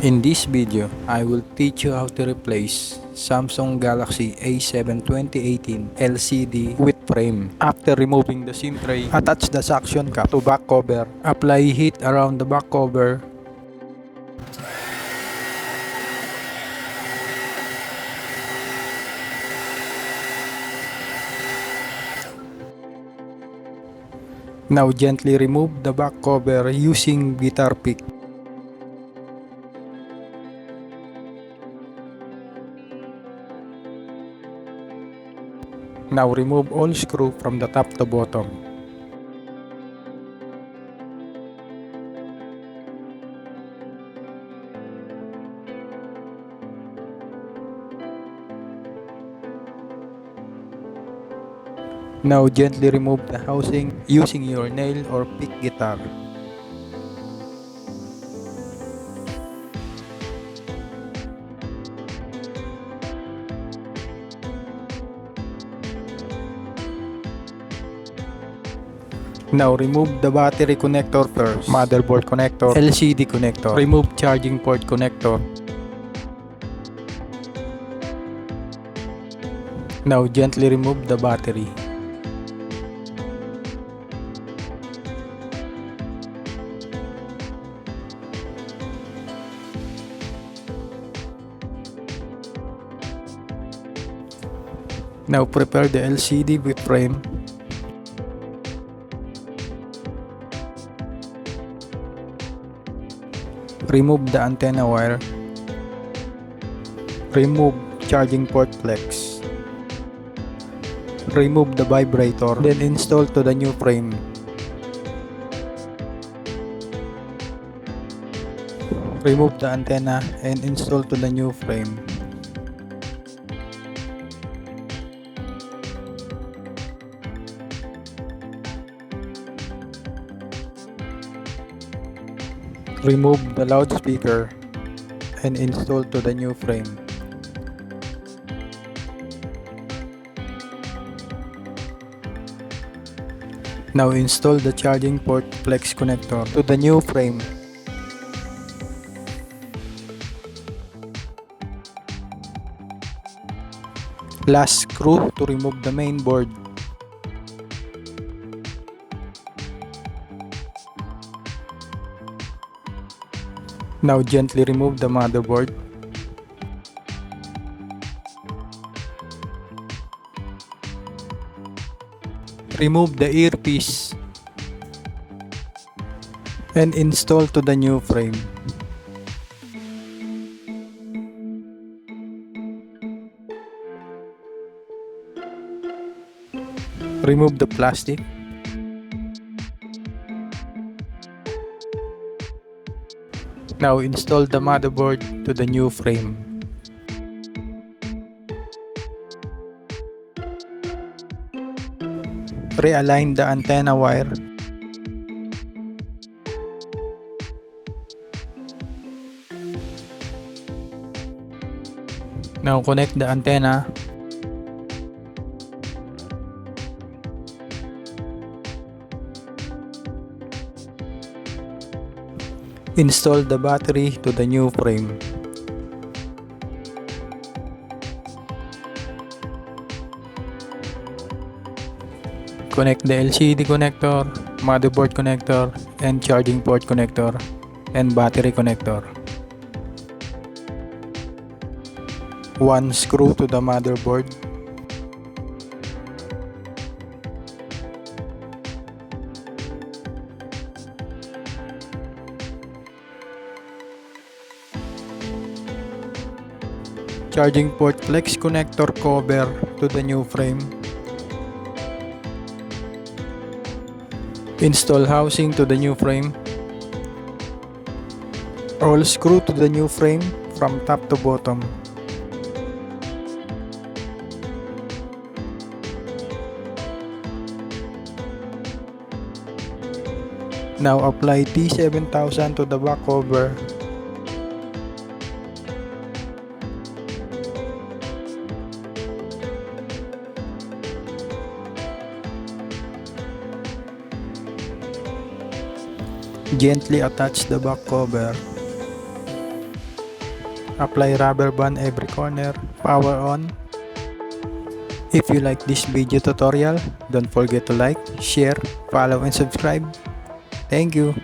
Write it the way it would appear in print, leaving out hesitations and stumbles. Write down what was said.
In this video, I will teach you how to replace Samsung Galaxy A7 2018 LCD with frame. After removing the SIM tray, attach the suction cap to back cover. Apply heat around the back cover. Now gently remove the back cover using guitar pick. Now remove all screw from the top to bottom. Now gently remove the housing using your nail or pick guitar. Now remove the battery connector first, motherboard connector, LCD connector, remove charging port connector. Now gently remove the battery. Now prepare the LCD with frame. Remove the antenna wire. Remove charging port flex. Remove the vibrator, then install to the new frame. Remove the antenna and install to the new frame. Remove the loudspeaker and install to the new frame. Now install the charging port flex connector to the new frame. Last screw to remove the main board. Now gently remove the motherboard. Remove the earpiece and install to the new frame. Remove the plastic. Now install the motherboard to the new frame. Realign the antenna wire. Now connect the antenna. Install the battery to the new frame. Connect the LCD connector, motherboard connector, and charging port connector, and battery connector. One screw to the motherboard. Charging port flex connector cover to the new frame. Install housing to the new frame. Roll screw to the new frame from top to bottom. Now apply T7000 to the back cover. Gently attach the back cover. Apply rubber band every corner. Power on. If you like this video tutorial, don't forget to like, share, follow and subscribe. Thank you.